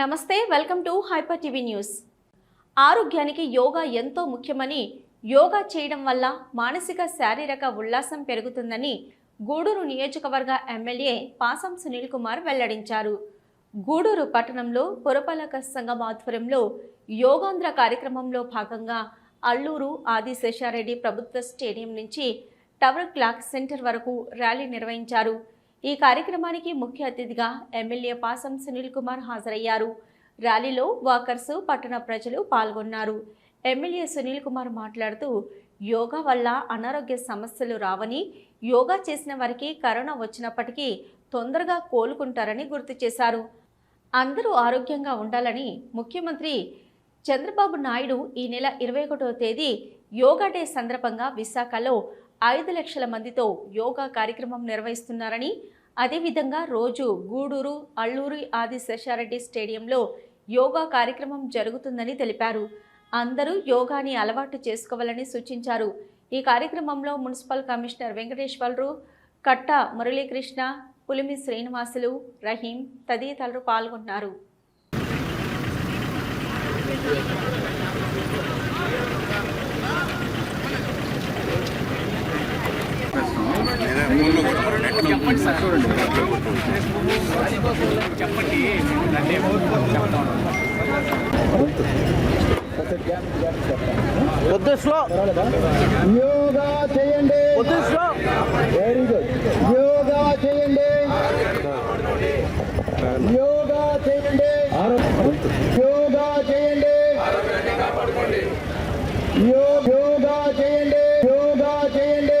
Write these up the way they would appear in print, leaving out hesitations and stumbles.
నమస్తే, welcome to hyper TV news. ఆరోగ్యానికి యోగా ఎంతో ముఖ్యమని, యోగా చేయడం వల్ల మానసిక శారీరక ఉల్లాసం పెరుగుతుందని గూడూరు నియోజకవర్గ ఎమ్మెల్యే పాసం సునీల్ కుమార్ వెల్లడించారు. గూడూరు పట్టణంలో పురపాలక సంఘం ఆధ్వర్యంలో యోగాంధ్ర కార్యక్రమంలో భాగంగా అల్లూరు ఆదిశేషారెడ్డి ప్రభుత్వ స్టేడియం నుంచి టవర్ క్లాక్ సెంటర్ వరకు ర్యాలీ నిర్వహించారు. ఈ కార్యక్రమానికి ముఖ్య అతిథిగా ఎమ్మెల్యే పాసం సునీల్ కుమార్ హాజరయ్యారు. ర్యాలీలో వాకర్స్, పట్టణ ప్రజలు పాల్గొన్నారు. ఎమ్మెల్యే సునీల్ కుమార్ మాట్లాడుతూ యోగా వల్ల అనారోగ్య సమస్యలు రావని, యోగా చేసిన వారికి కరోనా వచ్చినప్పటికీ తొందరగా కోలుకుంటారని గుర్తు చేశారు. అందరూ ఆరోగ్యంగా ఉండాలని ముఖ్యమంత్రి చంద్రబాబు నాయుడు ఈ నెల 21వ తేదీ యోగా డే సందర్భంగా విశాఖలో 5 లక్షల మందితో యోగా కార్యక్రమం నిర్వహిస్తున్నారని, అదేవిధంగా రోజు గూడూరు, అల్లూరి ఆదిశేషారెడ్డి స్టేడియంలో యోగా కార్యక్రమం జరుగుతుందని తెలిపారు. అందరూ యోగాని అలవాటు చేసుకోవాలని సూచించారు. ఈ కార్యక్రమంలో మున్సిపల్ కమిషనర్ వెంకటేశ్వర్లు, కట్ట మురళీకృష్ణ, పులిమి శ్రీనివాసులు, రహీం తదితరులు పాల్గొన్నారు. యోగా చేయండి. Very good. యోగా చేయండి. యోగా చేయండి. యోగా చేయండి. యోగా చేయండి. యోగా చేయండి.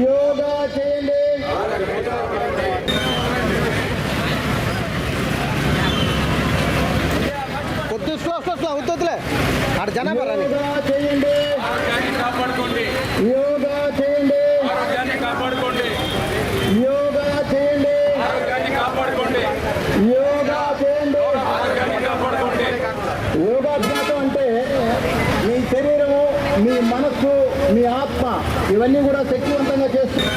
యోగా చేయండి. యోగా చేయండి. యోగా చేయండి. యోగా చేయండి. యోగా చేయండి. యోగాభ్యాసం అంటే మీ శరీరము, మీ మనస్సు, మీ ఆత్మ ఇవన్నీ కూడా శక్తివంతంగా చేస్తుంది.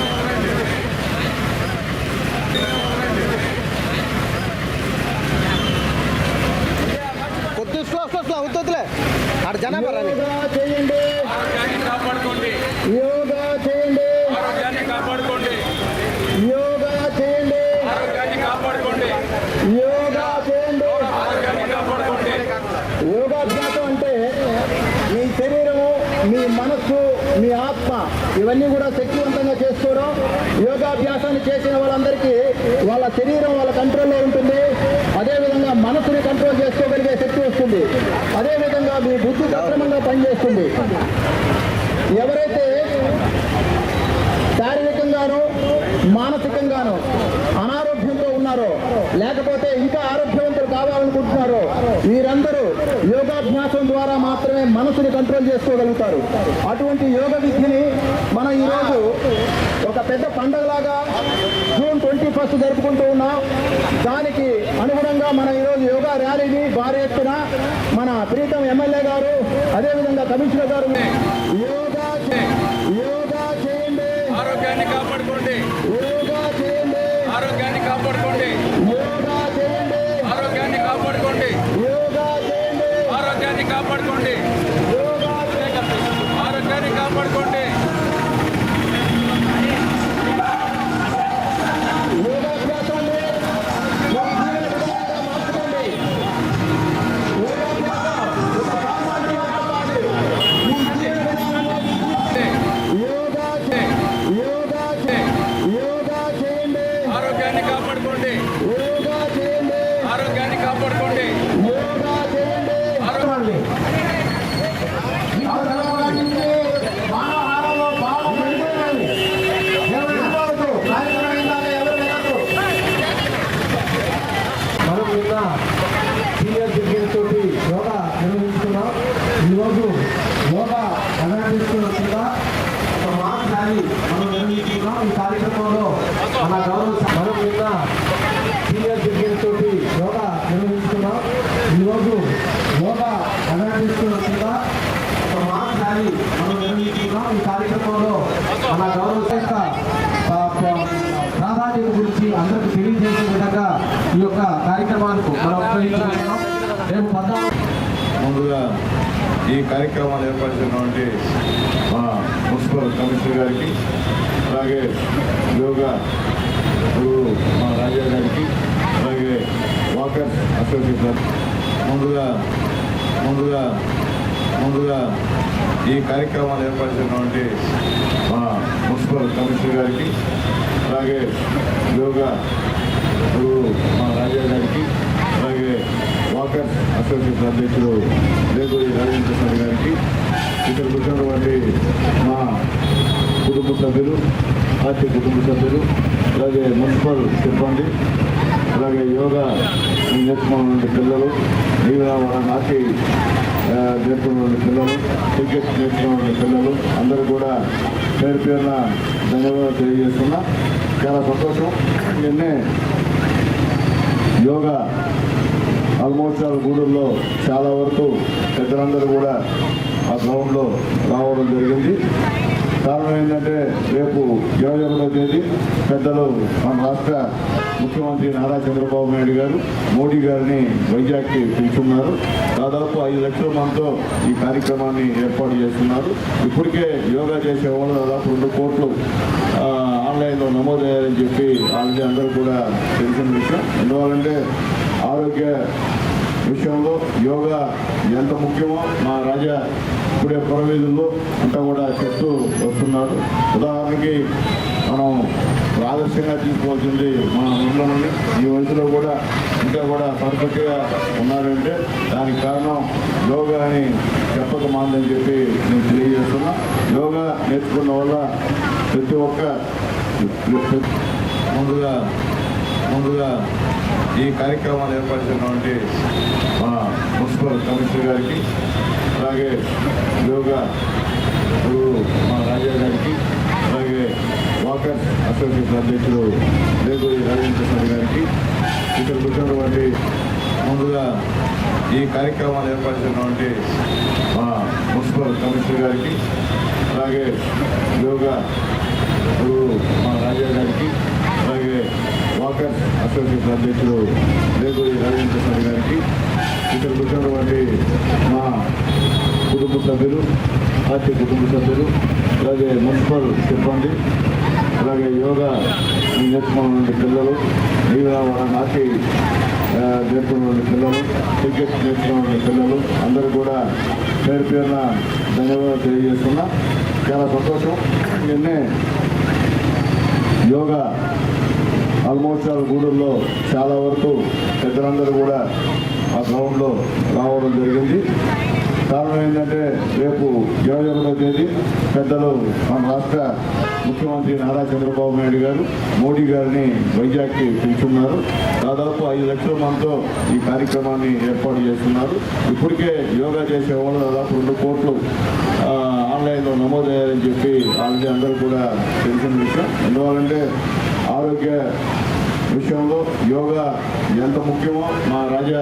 యోగా చేయండి. యోగా చేయండి. యోగా చేయండి. యోగా చేయండి. యోగాభ్యాసం అంటే మీ శరీరము, మీ మనస్సు, మీ ఆత్మ ఇవన్నీ కూడా శక్తివంతంగా చేసుకోవడం. యోగాభ్యాసాన్ని చేసిన వాళ్ళందరికీ వాళ్ళ శరీరం వాళ్ళ కంట్రోల్లో ఉంటుంది. అదేవిధంగా మనసుని కంట్రోల్ చేసుకోగలిగే శక్తి వస్తుంది. అదేవిధంగా మీ బుద్ధి సక్రమంగా పనిచేస్తుంది. ఎవరైతే శారీరకంగానూ మానసికంగానూ అనారోగ్యంతో ఉన్నారో, లేకపోతే ఇంకా ఆరోగ్యవంతులు కావాలనుకుంటున్నారో, వీరందరూ యోగాభ్యాసం ద్వారా మాత్రమే మనసుని కంట్రోల్ చేసుకోగలుగుతారు. అటువంటి యోగ విద్యని మనం ఈరోజు ఒక పెద్ద పండుగలాగా జూన్ 21 జరుపుకుంటూ ఉన్నాం. దానికి అనుగుణంగా మనం ఈరోజు యోగా ర్యాలీని భారీ ఎత్తున మన ప్రీతం ఎమ్మెల్యే గారు, అదేవిధంగా కమిషనర్ గారు యోగా చేయండి. ఆరోగ్యాన్ని కాపాడుకోండి. యోగా చేయండి. ఆరోగ్యాన్ని కాపాడుకోండి. యోగా చేయండి. ఆరోగ్యాన్ని కాపాడుకోండి. యోగా చేయండి. ఆరోగ్యాన్ని కాపాడుకోండి. ఆరోగ్యాన్ని కాపాడుకోండి. యోగాభ్యాసాన్ని మార్చుకోండి. యోగాభ్యాసం ఒక సామాజిక కాపాడి మీ జీవన విధానంలో ముందుగా ఈ కార్యక్రమాలు ఏర్పరిచినటువంటి మా మున్సిపల్ కమిషనర్ గారికి, అలాగే యోగా గురువు మా రాజా గారికి, అలాగే వాకర్స్ అసోసియేషన్ ముందుగా ఈ కార్యక్రమాలు ఏర్పరిచినటువంటి మా మున్సిపల్ కమిషనర్ గారికి, అలాగే యోగా గురువు మా రాజా గారికి, అలాగే వాకర్స్ అసోసియేషన్ అధ్యక్షుడు లేగూరి రవీంద్ర స్వామి గారికి, ఇక్కడ కూర్చున్నటువంటి మా కుటుంబ సభ్యులు, పార్టీ కుటుంబ సభ్యులు, అలాగే మున్సిపల్ సిబ్బంది, అలాగే యోగా నేర్చుకున్న పిల్లలు, నాటి నేర్చుకున్న పిల్లలు, క్రికెట్ నేర్చుకున్న పిల్లలు అందరూ కూడా పేరు పేరున ధన్యవాదాలు తెలియజేస్తున్నా. చాలా సంతోషం. నిన్నే యోగా ఆల్మోస్ట్ గూడూరులో చాలా వరకు పెద్దలందరూ కూడా ఆ గ్రౌండ్లో రావడం జరిగింది. కారణం ఏంటంటే రేపు 21వ తేదీ పెద్దలు మన రాష్ట్ర ముఖ్యమంత్రి నారా చంద్రబాబు నాయుడు గారు మోడీ గారిని వైజాగ్కి పిలుచున్నారు. దాదాపు 5 లక్షల మందితో ఈ కార్యక్రమాన్ని ఏర్పాటు చేస్తున్నారు. ఇప్పటికే యోగా చేసే వాళ్ళు దాదాపు 2 కోట్లు ఆన్లైన్లో నమోదయ్యారని చెప్పి ఆల్రెడీ అందరూ కూడా తెలిసిన విషయం. ఎందువల్లంటే ఆరోగ్య విషయంలో యోగా ఎంత ముఖ్యమో మా రాజా ఇప్పుడే పురవీధుల్లో అంతా కూడా చెప్తూ వస్తున్నారు. ఉదాహరణకి మనం ఆదర్శంగా తీసుకోవాల్సింది మన ఊళ్ళో నుండి ఈ వయసులో కూడా ఇంకా కూడా పర్ఫెక్ట్గా ఉన్నారంటే దానికి కారణం యోగా అని చెప్పక మాందని చెప్పి నేను తెలియజేస్తున్నా. యోగా నేర్చుకున్న వల్ల ప్రతి ఒక్క ముందుగా ఈ కార్యక్రమాలు ఏర్పరిచినటువంటి మా మున్సిపల్ కమిషనర్ గారికి, అలాగే యోగా గురువు మా రాజా గారికి, అలాగే వాకర్స్ అసోసియేషన్ అధ్యక్షుడు లేగూరి రవీంద్ర స్వామి గారికి, ఇక్కడ కూర్చున్నటువంటి ముందుగా ఈ కార్యక్రమాలు ఏర్పరిచినటువంటి మా మున్సిపల్ కమిషనర్ గారికి, అలాగే యోగా గురువు మా రాజా గారికి, అలాగే వాకర్స్ అసోసియేషన్ అధ్యక్షుడు లేగూరి రవీంద్ర స్వామి గారికి, ఇక్కడ కూర్చున్నటువంటి మా కుటుంబ సభ్యులు, పార్టీ కుటుంబ సభ్యులు, అలాగే మున్సిపల్ సిబ్బంది, అలాగే యోగా నేర్చుకున్న పిల్లలు, నాటి నేర్చుకున్న పిల్లలు, క్రికెట్ నేర్చుకున్న పిల్లలు అందరూ కూడా పేరు పేరున ధన్యవాదాలు తెలియజేస్తున్నా. చాలా సంతోషం. నిన్నే యోగా ఆల్మోస్ట్ గూడూరులో చాలా వరకు పెద్దలందరూ కూడా ఆ గ్రౌండ్లో రావడం జరిగింది. కారణం ఏంటంటే రేపు 21వ తేదీ పెద్దలు మన రాష్ట్ర ముఖ్యమంత్రి నారా చంద్రబాబు నాయుడు గారు మోడీ గారిని వైజాగ్కి పిలుచున్నారు. దాదాపు 5 లక్షల మందితో ఈ కార్యక్రమాన్ని ఏర్పాటు చేస్తున్నారు. ఇప్పటికే యోగా చేసే వాళ్ళు దాదాపు 2 కోట్లు ఆన్లైన్లో నమోదయ్యారని చెప్పి ఆల్రెడీ అందరూ కూడా తెలిసిన విషయం. ఎందువల్లంటే ఆరోగ్య విషయంలో యోగా ఎంత ముఖ్యమో మా రాజా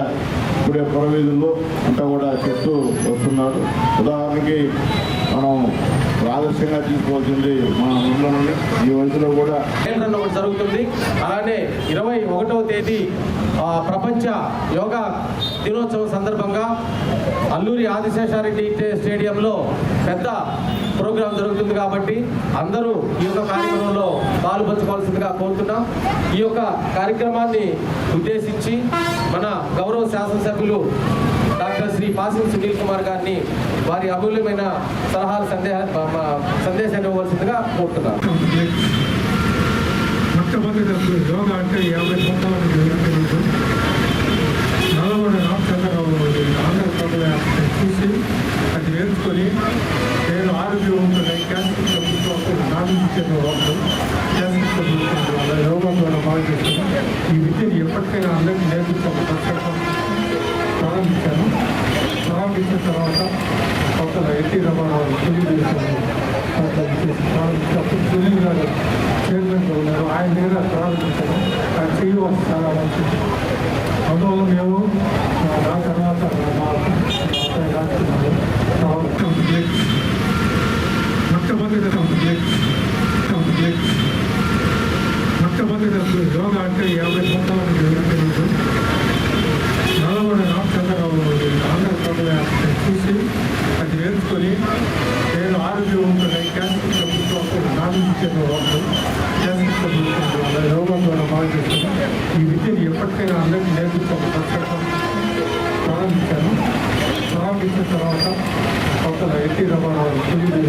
ఇప్పుడే పురవీధుల్లో అంతా కూడా చెప్తూ వస్తున్నారు. ఉదాహరణకి మనం ఆదర్శంగా తీసుకోవాల్సింది మన ఊళ్ళో నుండి ఈ వయసులో కూడా కేంద్రంలో ఒకటి జరుగుతుంది. అలానే 21వ తేదీ ప్రపంచ యోగా దినోత్సవం సందర్భంగా అల్లూరి ఆదిశేషారెడ్డి స్టేడియంలో పెద్ద ప్రోగ్రాం జరుగుతుంది కాబట్టి అందరూ ఈ యొక్క కార్యక్రమంలో పాల్పంచుకోవాల్సిందిగా కోరుతున్నాం. ఈ యొక్క కార్యక్రమాన్ని ఉద్దేశించి మన గౌరవ శాసనసభ్యులు డాక్టర్ శ్రీ పాసిం సునీల్ కుమార్ గారిని వారి అమూల్యమైన సలహాలు సందేశాన్ని ఇవ్వవలసిందిగా కోరుతున్నాను. మొట్టమొదటి యోగా అంటే 50 సంవత్సరాల నల్లగొండ రామచంద్రరావు ఆంధ్రప్రదేశ్ చూసి అది నేర్చుకొని నేను ఆరోగ్యం ఉంటుంది క్యాన్సర్ ప్రభుత్వం నామించిన వాళ్ళు క్యాన్సర్ ప్రభుత్వం యోగా ద్వారా బాగా చేస్తాను. ఈ విద్యను ఎప్పటికైనా అందరికీ నేర్పించాను. ప్రారంభించిన తర్వాత కొత్తగా ఎన్టీ రామారావు సునీల్ గారు చైర్మన్గా ఉన్నారు. ఆయన దగ్గర ప్రారంభించారు. ఆయన చేయవలసి చాలా మంచిది. అందువల్ల మేము నా తర్వాత మొట్టమొదటి యోగా అంటే 50 సంవత్సరాల నల్లగొండ రామచంద్రరావు ఆంధ్రప్రదేశ్ వచ్చి అది నేర్చుకొని నేను ఆరోగ్యవంతులై క్యాన్సర్ ప్రభుత్వం నామినేషన్ క్యాన్సర్ ప్రభుత్వం యోగా ద్వారా బాగా చేస్తాను. ఈ విద్యను ఎప్పటికైనా అందరికీ నేర్పించాను. ప్రారంభించిన తర్వాత కొత్త ఎన్టీ రామారావు సునీల్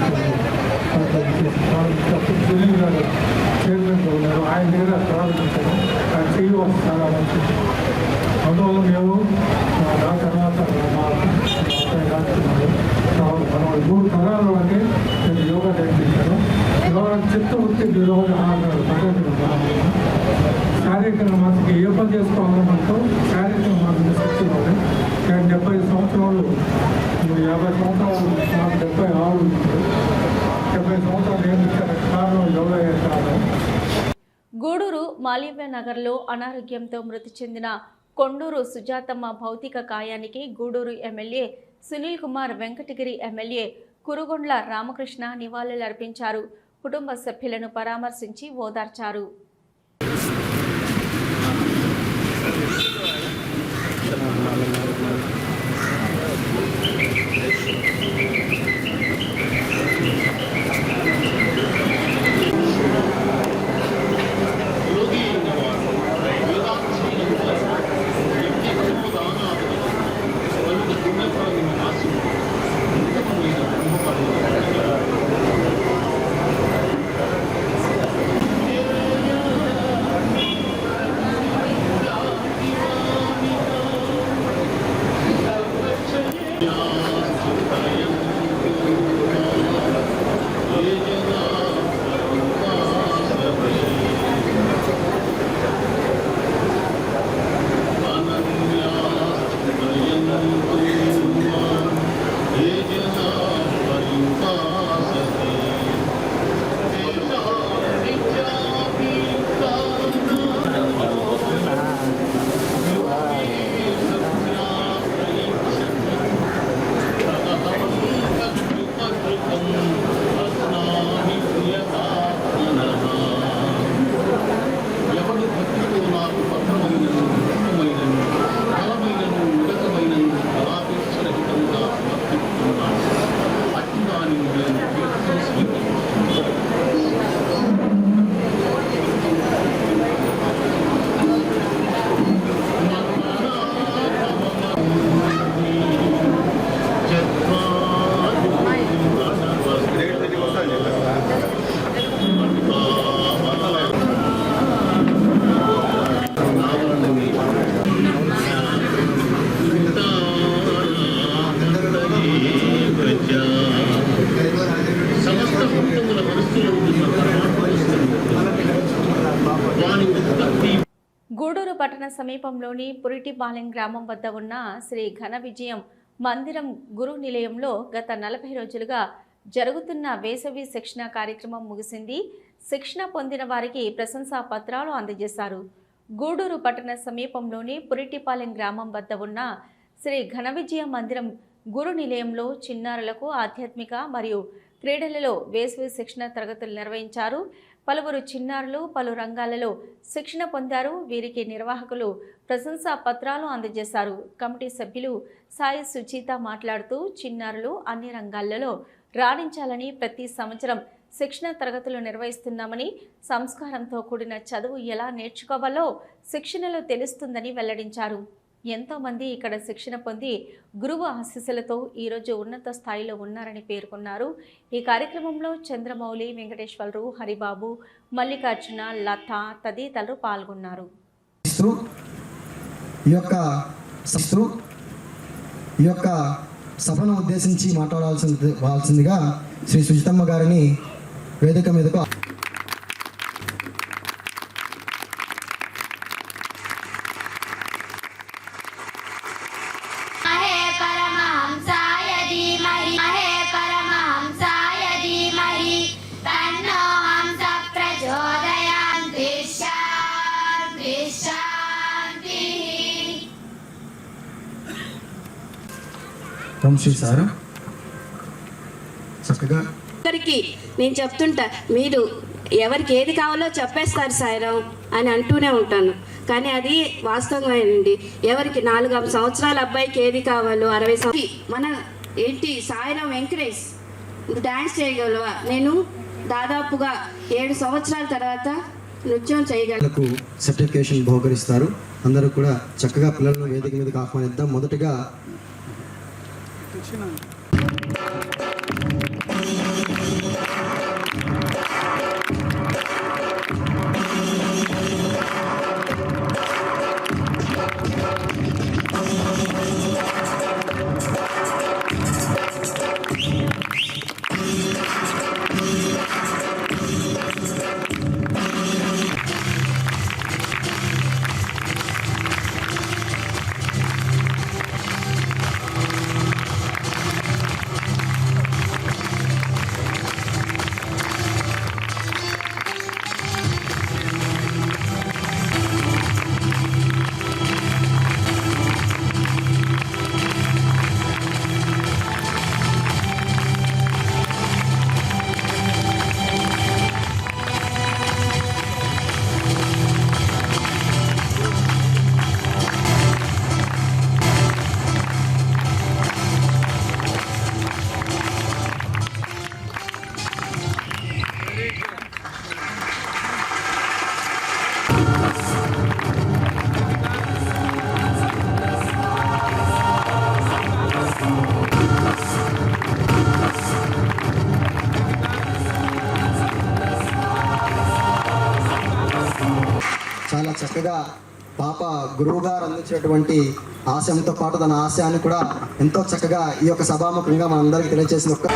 గారు చైర్మన్గా ఉన్నారు. ఆయన దగ్గర ప్రారంభించాను. ఆయన CEO చాలా మంచిది. అందువల్ల మేము నా తర్వాత మా మన 3 తరాల్లో అంటే నేను యోగా నేర్పించాను. యోగా చిత్త వృత్తి శారీరక మానసిక ఏ పని చేసుకోవాలన్నతో శారీరక మానసిక శక్తి ఉంది. నేను 70 సంవత్సరాలు 50 సంవత్సరాలు నాకు 76 70 సంవత్సరాలు నేర్పించాను. కారణం యోగా కారణం. గూడూరు మాల్యవ్య నగర్లో అనారోగ్యంతో మృతి చెందిన కొండూరు సుజాతమ్మ భౌతిక కాయానికి గూడూరు ఎమ్మెల్యే సునీల్ కుమార్, వెంకటగిరి ఎమ్మెల్యే కురుగొండ్ల రామకృష్ణ నివాళులర్పించారు. కుటుంబ సభ్యులను పరామర్శించి ఓదార్చారు. గూడూరు పట్టణ సమీపంలోని పురిటిపాలెం గ్రామం వద్ద ఉన్న శ్రీ ఘన విజయం మందిరం గురు నిలయంలో గత 40 రోజులుగా జరుగుతున్న వేసవి శిక్షణ కార్యక్రమం ముగిసింది. శిక్షణ పొందిన వారికి ప్రశంసా పత్రాలు అందజేశారు. గూడూరు పట్టణ సమీపంలోని పురిటిపాలెం గ్రామం వద్ద ఉన్న శ్రీ ఘన విజయ మందిరం గురు నిలయంలో చిన్నారులకు ఆధ్యాత్మిక మరియు క్రీడలలో వేసవి శిక్షణ తరగతులు నిర్వహించారు. పలువురు చిన్నారులు పలు రంగాలలో శిక్షణ పొందారు. వీరికి నిర్వాహకులు ప్రశంసా పత్రాలు అందజేశారు. కమిటీ సభ్యులు సాయి సుచిత మాట్లాడుతూ చిన్నారులు అన్ని రంగాలలో రాణించాలని ప్రతి సంవత్సరం శిక్షణ తరగతులు నిర్వహిస్తున్నామని, సంస్కారంతో కూడిన చదువు ఎలా నేర్చుకోవాలో శిక్షణలో తెలుస్తుందని వెల్లడించారు. ఎంతోమంది ఇక్కడ శిక్షణ పొంది గురువు ఆశీస్సులతో ఈరోజు ఉన్నత స్థాయిలో ఉన్నారని పేర్కొన్నారు. ఈ కార్యక్రమంలో చంద్రమౌళి, వెంకటేశ్వరరావు, హరిబాబు, మల్లికార్జున, లత తదితరులు పాల్గొన్నారు. ఈ యొక్క సభను ఉద్దేశించి మాట్లాడాల్సిందిగా శ్రీ సుజితమ్మ గారిని వేదిక మీదకు సార్ చక్కగా ఒకరికి నేను చెప్తుంటా, మీరు ఎవరికి ఏది కావాలో చెప్పేస్తారు సాయిరాం అని అంటూనే ఉంటాను. కానీ అది వాస్తవంగా అండి. ఎవరికి 4 సంవత్సరాల అబ్బాయికి ఏది కావాలో 60 మన ఏంటి సాయిరాం వెంకటేష్ నువ్వు డ్యాన్స్ చేయగలవా? నేను దాదాపుగా 7 సంవత్సరాల తర్వాత నృత్యం చేయగలను. పిల్లలకు సర్టిఫికేషన్ బహుకరిస్తారు. అందరూ కూడా చక్కగా పిల్లలను వేదిక మీదకి ఆహ్వానిద్దాం. మొదటగా చాలా చక్కగా పాప గురువు గారు అందించినటువంటి ఆశయంతో పాటు తన ఆశయాన్ని కూడా ఎంతో చక్కగా ఈ యొక్క సభాముఖంగా మనందరికీ తెలియజేసిన ఒక్క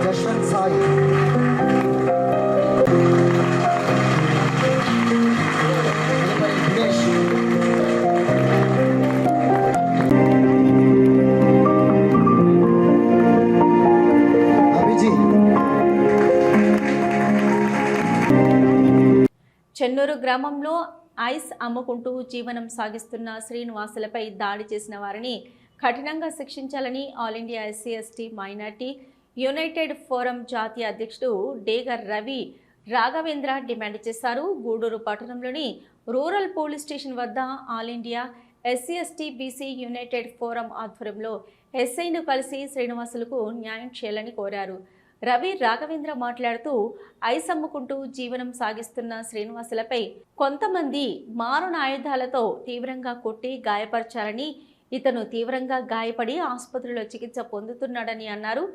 జశ్వంత్ సాయి దినేష్ అభిజిత్ చెన్నూరు గ్రామంలో ఐస్ అమ్ముకుంటూ జీవనం సాగిస్తున్న శ్రీనివాసులపై దాడి చేసిన వారిని కఠినంగా శిక్షించాలని all India SC ST minority United forum జాతీయ అధ్యక్షుడు డేగర్ రవి రాఘవేంద్ర డిమాండ్ చేశారు. గూడూరు పట్టణంలోని రూరల్ పోలీస్ స్టేషన్ వద్ద all India SC ST BC United forum ఆధ్వర్యంలో ఎస్ఐను కలిసి శ్రీనివాసులకు న్యాయం చేయాలని కోరారు. రవి రాఘవేంద్ర మాట్లాడుతూ ఐస్ అమ్ముకుంటూ జీవనం సాగిస్తున్న శ్రీనివాసులపై కొంతమంది మారణాయుధాలతో తీవ్రంగా కొట్టి గాయపరిచారని, ఇతను తీవ్రంగా గాయపడి ఆసుపత్రిలో చికిత్స పొందుతున్నాడని అన్నారు.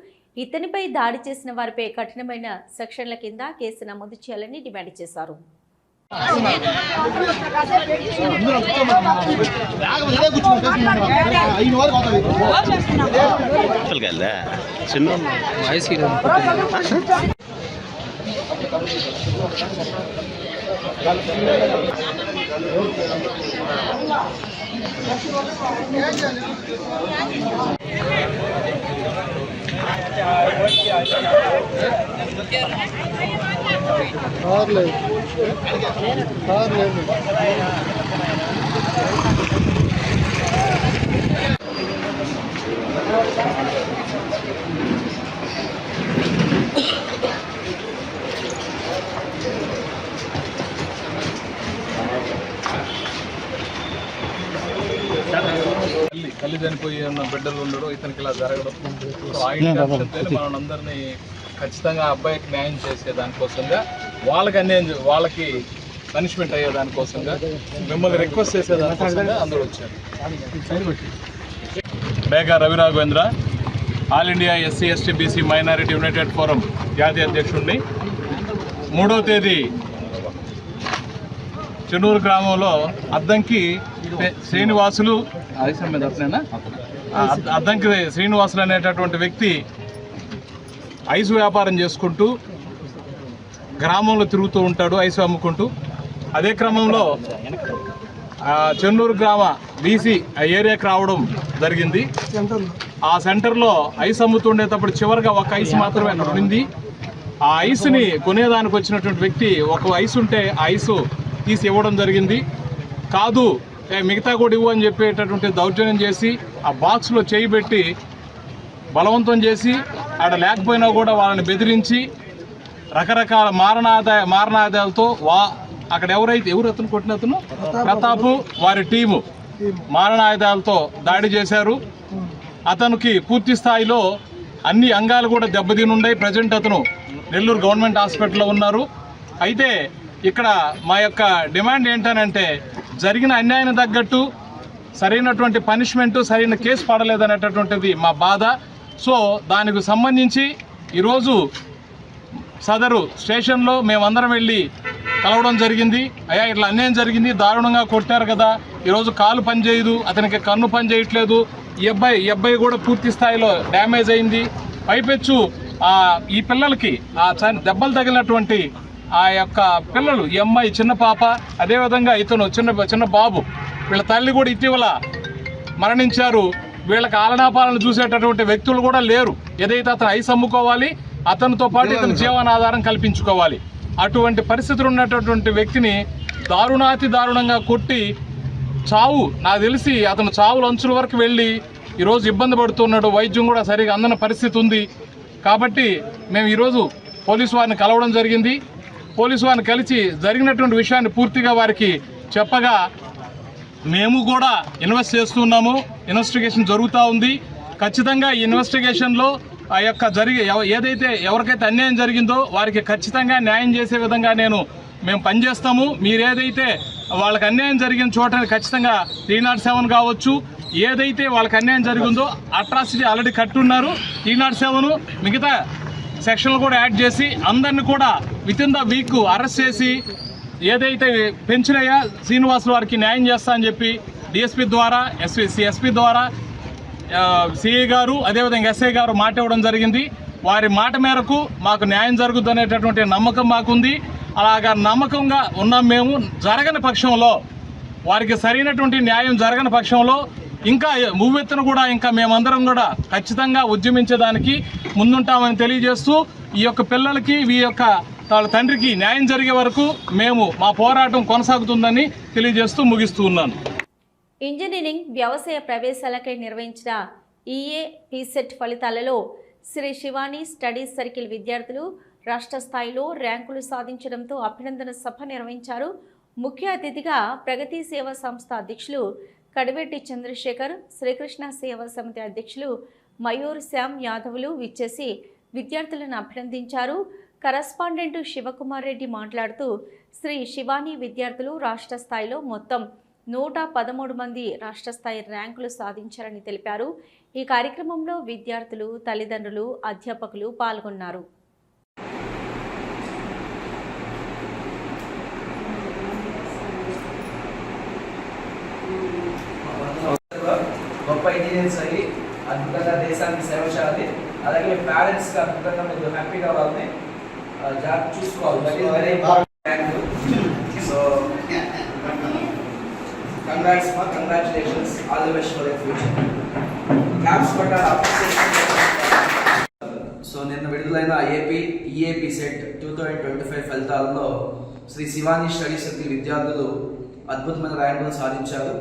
ఇతనిపై దాడి చేసిన వారిపై కఠినమైన సెక్షన్ల కింద కేసు నమోదు చేయాలని డిమాండ్ చేశారు. తల్లి చనిపోయి ఉన్న బిడ్డలు ఉండడం, ఇతనికి ఇలా జరగడం, సో ఆ ఇంటెన్షన్ మనందరినీ ఖచ్చితంగా అబ్బాయికి న్యాయం చేసే దానికోసంగా వాళ్ళకి పనిష్మెంట్ అయ్యే దానికోసంగా మిమ్మల్ని రిక్వెస్ట్ చేసే దానికోసంగా అందరూ వచ్చారు. Bega Ravi Raghavendra, all India SC ST BC minority united forum జాతీయ అధ్యక్షుడిని. 3వ తేదీ చెన్నూరు గ్రామంలో అద్దంకి శ్రీనివాసులు అద్దంకి శ్రీనివాసులు అనేటటువంటి వ్యక్తి ఐసు వ్యాపారం చేసుకుంటూ గ్రామంలో తిరుగుతూ ఉంటాడు, ఐసు అమ్ముకుంటూ. అదే క్రమంలో చెన్నూరు గ్రామ బీసీ ఏరియాకి రావడం జరిగింది. ఆ సెంటర్లో ఐస్ అమ్ముతుండేటప్పుడు చివరిగా ఒక ఐస్ మాత్రమే అక్కడ ఉంది. ఆ ఐస్ని కొనేదానికి వచ్చినటువంటి వ్యక్తి ఒక ఐస్ ఉంటే ఆ ఐసు తీసి ఇవ్వడం జరిగింది. కాదు మిగతా కూడా ఇవ్వు అని చెప్పేటటువంటి దౌర్జన్యం చేసి ఆ బాక్స్లో చేయి పెట్టి బలవంతం చేసి ఆడ లేకపోయినా కూడా వాళ్ళని బెదిరించి రకరకాల మారణాదాలతో అక్కడ ఎవరు అతను కొట్టిన అతను ప్రతాపు వారి టీము మారణాయుధాలతో దాడి చేశారు. అతనికి పూర్తి స్థాయిలో అన్ని అంగాలు కూడా దెబ్బతినున్నాయి. ప్రజెంట్ అతను నెల్లూరు గవర్నమెంట్ హాస్పిటల్లో ఉన్నారు. అయితే ఇక్కడ మా యొక్క డిమాండ్ ఏంటనంటే జరిగిన అన్యాయం తగ్గట్టు సరైనటువంటి పనిష్మెంటు సరైన కేసు పడలేదనేటటువంటిది మా బాధ. సో దానికి సంబంధించి ఈరోజు సదరు స్టేషన్లో మేమందరం వెళ్ళి కలవడం జరిగింది. అయ్యా ఇట్లా అన్యాయం జరిగింది, దారుణంగా కొట్టారు కదా, ఈరోజు కాలు పనిచేయదు, అతనికి కన్ను పని చేయట్లేదు, ఈ అబ్బాయి కూడా పూర్తి స్థాయిలో డ్యామేజ్ అయింది. పైపెచ్చు ఈ పిల్లలకి దెబ్బలు తగిలినటువంటి ఆ యొక్క పిల్లలు, ఈ అమ్మాయి చిన్న పాప, అదేవిధంగా ఇతను చిన్న బాబు, వీళ్ళ తల్లి కూడా ఇటీవల మరణించారు. వీళ్ళకి ఆలనాపాలను చూసేటటువంటి వ్యక్తులు కూడా లేరు. ఏదైతే అతను ఐస్ అమ్ముకోవాలి, అతనితో పాటు ఇతను జీవనాధారం కల్పించుకోవాలి. అటువంటి పరిస్థితులు ఉన్నటువంటి వ్యక్తిని దారుణాతి దారుణంగా కొట్టి చావు, నాకు తెలిసి అతను చావుల అంచుల వరకు వెళ్ళి ఈరోజు ఇబ్బంది పడుతున్నాడు. వైద్యం కూడా సరిగా అందని పరిస్థితి ఉంది. కాబట్టి మేము ఈరోజు పోలీసు వారిని కలవడం జరిగింది. పోలీసు వారిని కలిసి జరిగినటువంటి విషయాన్ని పూర్తిగా వారికి చెప్పగా మేము కూడా చేస్తున్నాము. ఇన్వెస్టిగేషన్ జరుగుతూ ఉంది. ఖచ్చితంగా ఈ ఇన్వెస్టిగేషన్లో ఆ యొక్క ఏదైతే ఎవరికైతే అన్యాయం జరిగిందో వారికి ఖచ్చితంగా న్యాయం చేసే విధంగా మేము పనిచేస్తాము. మీరు ఏదైతే వాళ్ళకి అన్యాయం జరిగిన చోట ఖచ్చితంగా 307 కావచ్చు, ఏదైతే వాళ్ళకి అన్యాయం జరిగిందో అట్రాసిటీ ఆల్రెడీ కట్టున్నారు. 307 మిగతా సెక్షన్లు కూడా యాడ్ చేసి అందరిని కూడా వితిన్ ద వీక్ అరెస్ట్ చేసి ఏదైతే పెంచినయా శ్రీనివాసులు వారికి న్యాయం చేస్తా అని చెప్పి డిఎస్పీ ద్వారా ఎస్పీ ద్వారా సిఐ గారు అదేవిధంగా ఎస్ఐ గారు మాట ఇవ్వడం జరిగింది. వారి మాట మేరకు మాకు న్యాయం జరుగుతుంది అనేటటువంటి నమ్మకం మాకుంది. అలాగా నమ్మకంగా ఉన్నాం మేము. జరగని పక్షంలో, వారికి సరైనటువంటి న్యాయం జరగని పక్షంలో ఇంకా మువ్వెత్తున కూడా ఇంకా మేమందరం కూడా ఖచ్చితంగా ఉద్యమించేదానికి ముందుంటామని తెలియజేస్తూ ఈ యొక్క పిల్లలకి ఈ యొక్క వాళ్ళ తండ్రికి న్యాయం జరిగే వరకు మేము మా పోరాటం కొనసాగుతుందని తెలియజేస్తూ ముగిస్తూ ఉన్నాను. ఇంజనీరింగ్ వ్యవసాయ ప్రవేశాలకై నిర్వహించిన ఈఏ పీసెట్ ఫలితాలలో శ్రీ శివాని స్టడీ సర్కిల్ విద్యార్థులు రాష్ట్ర స్థాయిలో ర్యాంకులు సాధించడంతో అభినందన సభ నిర్వహించారు. ముఖ్య అతిథిగా ప్రగతి సేవా సంస్థ అధ్యక్షులు కడివెట్టి చంద్రశేఖర్, శ్రీకృష్ణ సేవా సమితి అధ్యక్షులు మయూర్ శ్యామ్ యాదవ్లు విచ్చేసి విద్యార్థులను అభినందించారు. కరస్పాండెంట్ శివకుమార్ రెడ్డి మాట్లాడుతూ శ్రీ శివాని విద్యార్థులు రాష్ట్ర స్థాయిలో మొత్తం 113 మంది రాష్ట్ర స్థాయి ర్యాంకులు సాధించారని తెలిపారు. ఈ కార్యక్రమంలో విద్యార్థులు, తల్లిదండ్రులు, అధ్యాపకులు పాల్గొన్నారు. గొప్ప ఇంజనీర్స్ అయ్యి అద్భుతంగా దేశానికి సేవ చేయాలి. అలాగే పేరెంట్స్కి అద్భుతంగా మీరు హ్యాపీగా వాళ్ళని జాగ్రత్త చూసుకోవాలి. That is very important. So congratulations, all the best for the future. Caps పట్టాలి. సో నిన్న విడుదలైన ఈఏపీ సెట్ 2025 ఫలితాలలో శ్రీ శివాని స్టడీ సర్కిల్ విద్యార్థులు అద్భుతమైన ర్యాంకులు సాధించారు.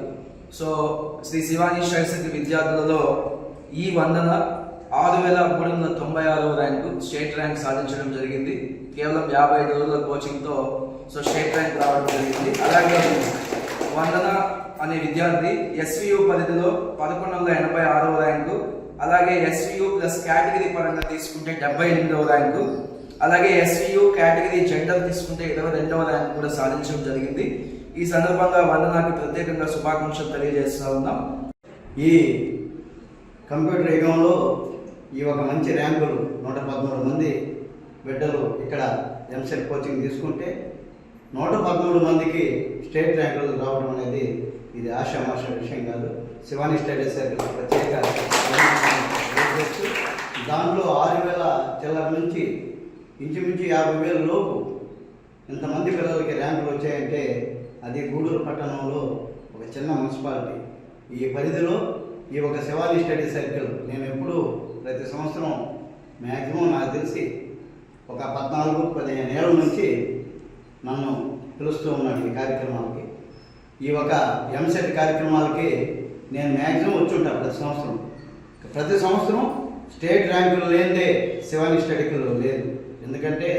So Shri Shivani study circle విద్యార్థులలో ఈ వందన 6,396వ ర్యాంకు స్టేట్ ర్యాంక్ సాధించడం జరిగింది. కేవలం 55 రోజుల కోచింగ్తో సో స్టేట్ ర్యాంక్ రావడం జరిగింది. అలాగే వందన అనే విద్యార్థి ఎస్వియు పరిధిలో 1186వ ర్యాంకు, అలాగే ఎస్వియు ప్లస్ కేటగిరీ పరంగా తీసుకుంటే 78వ ర్యాంకు, అలాగే ఎస్వియు కేటగిరీ జెండర్ తీసుకుంటే 22వ ర్యాంకు కూడా సాధించడం జరిగింది. ఈ సందర్భంగా వందనాకి ప్రత్యేకంగా శుభాకాంక్షలు తెలియజేస్తూ ఉన్నాం. ఈ కంప్యూటర్ యుగంలో ఈ ఒక మంచి ర్యాంకులు 113 మంది బిడ్డలు ఇక్కడ ఎంసెట్ కోచింగ్ తీసుకుంటే 113 మందికి స్టేట్ ర్యాంకులు రావడం అనేది ఇది ఆషామాష విషయం కాదు. శివాని స్టడీ సర్కిల్ ప్రత్యేక దాంట్లో 6,000 చిల్లర నుంచి ఇంచుమించు 50,000 లోపు ఇంతమంది పిల్లలకి ర్యాంకులు వచ్చాయంటే అది గూడూరు పట్టణంలో చిన్న మున్సిపాలిటీ. ఈ పరిధిలో ఈ ఒక శివాజీ స్టడీ సర్కిల్ నేను ఎప్పుడూ ప్రతి సంవత్సరం మ్యాక్సిమం నాకు తెలిసి ఒక 14-15 ఏళ్ళ నుంచి నన్ను పిలుస్తూ ఉన్నాను ఈ కార్యక్రమాలకి. ఈ ఒక ఎంసెట్ కార్యక్రమాలకి నేను మ్యాక్సిమం వచ్చి ఉంటాను ప్రతి సంవత్సరం స్టేట్ ర్యాంకులు లేనిదే శివాజీ స్టడీలో లేదు. ఎందుకంటే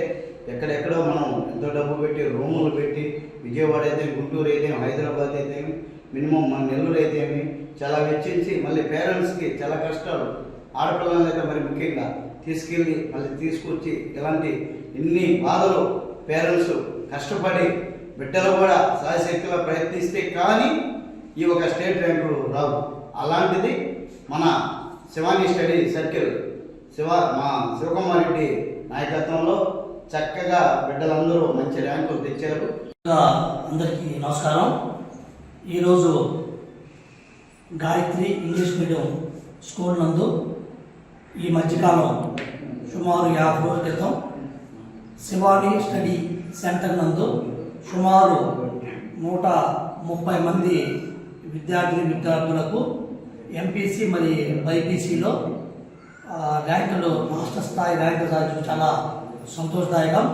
ఎక్కడెక్కడో మనం ఎంతో డబ్బు పెట్టి రూములు పెట్టి విజయవాడ అయితే, గుంటూరు అయితే, హైదరాబాద్ అయితే, మినిమం మన నెల్లూరు అయితే చాలా వెచ్చించి మళ్ళీ పేరెంట్స్కి చాలా కష్టాలు, ఆడపిల్లలు అయితే మరి ముఖ్యంగా తీసుకెళ్ళి మళ్ళీ తీసుకొచ్చి ఇలాంటి ఇన్ని బాధలు పేరెంట్స్ కష్టపడి బిడ్డలు కూడా సాయశక్తిగా ప్రయత్నిస్తే కానీ ఈ ఒక స్టేట్ ర్యాంకులు రావు. అలాంటిది మన శివాజీ స్టడీ సర్కిల్ మా శివకుమార్ రెడ్డి నాయకత్వంలో చక్కగా బిడ్డలందరూ మంచి ర్యాంకులు తెచ్చారు. అందరికీ నమస్కారం. ఈరోజు గాయత్రి ఇంగ్లీష్ మీడియం స్కూల్ నందు ఈ మధ్యకాలం సుమారు 50 రోజుల క్రితం శివాజీ స్టడీ సెంటర్ నందు సుమారు 130 మంది విద్యార్థులకు ఎంపీసీ మరి బైపీసీలో ర్యాంకులు మాస్టర్ స్థాయి ర్యాంకులు సాధించడం చాలా సంతోషదాయకం.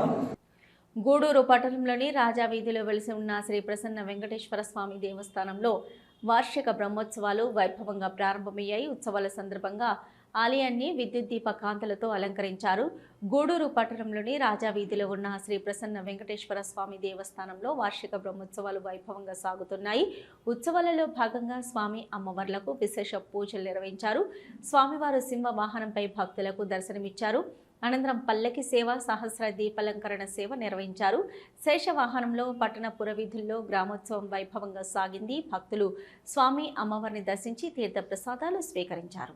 గూడూరు పట్టణంలోని రాజా వీధిలో వెలిసి ఉన్న శ్రీ ప్రసన్న వెంకటేశ్వర స్వామి దేవస్థానంలో వార్షిక బ్రహ్మోత్సవాలు వైభవంగా ప్రారంభమయ్యాయి. ఉత్సవాల సందర్భంగా ఆలయాన్ని విద్యుత్ దీప కాంతులతో అలంకరించారు. గూడూరు పట్టణంలోని రాజా వీధిలో ఉన్న శ్రీ ప్రసన్న వెంకటేశ్వర స్వామి దేవస్థానంలో వార్షిక బ్రహ్మోత్సవాలు వైభవంగా సాగుతున్నాయి. ఉత్సవాలలో భాగంగా స్వామి అమ్మవార్లకు విశేష పూజలు నిర్వహించారు. స్వామివారు సింహ వాహనంపై భక్తులకు దర్శనమిచ్చారు. అనంతరం పల్లకి సేవ, సహస్ర దీపాలంకరణ సేవ నిర్వహించారు. శేషవాహనంలో పట్టణ పురవీధుల్లో గ్రామోత్సవం వైభవంగా సాగింది. భక్తులు స్వామి అమ్మవారిని దర్శించి తీర్థ ప్రసాదాలు స్వీకరించారు.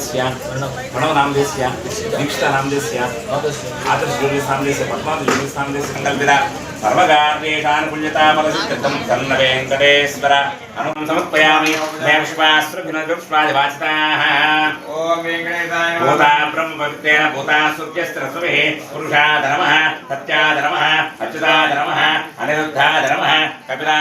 प्रणव नामदेस्य दीक्षिता नामदेस्य आदर्श ज्योतिष नामदेस्य पद्मावती ज्योतिष नामदेस्य संकल्पिता सर्वकार्येषानुकूल्यता फलसिद्धिर्दं तन्न वेङ्कटेश्वर अनुमं समर्पयामि पुष्पादिवाचिताः ॐ वेङ्कटेशाय भूता ब्रह्मवित्तेन भूता सूर्यस्त्रस्वभिः पुरुषाद नमः सत्याद नमः अच्युताद नमः अनिरुद्धाद नमः कपिला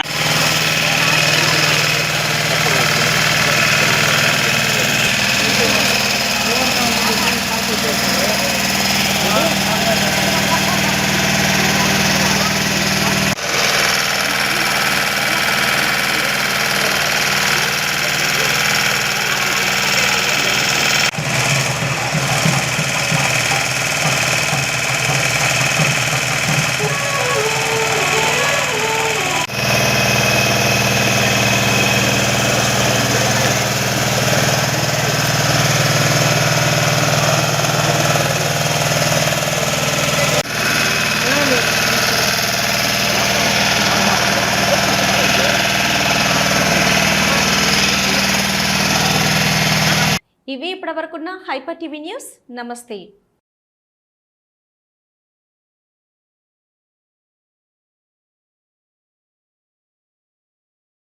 ఇవి ఇప్పటివరకున్న హైపర్ టీవీ న్యూస్. నమస్తే.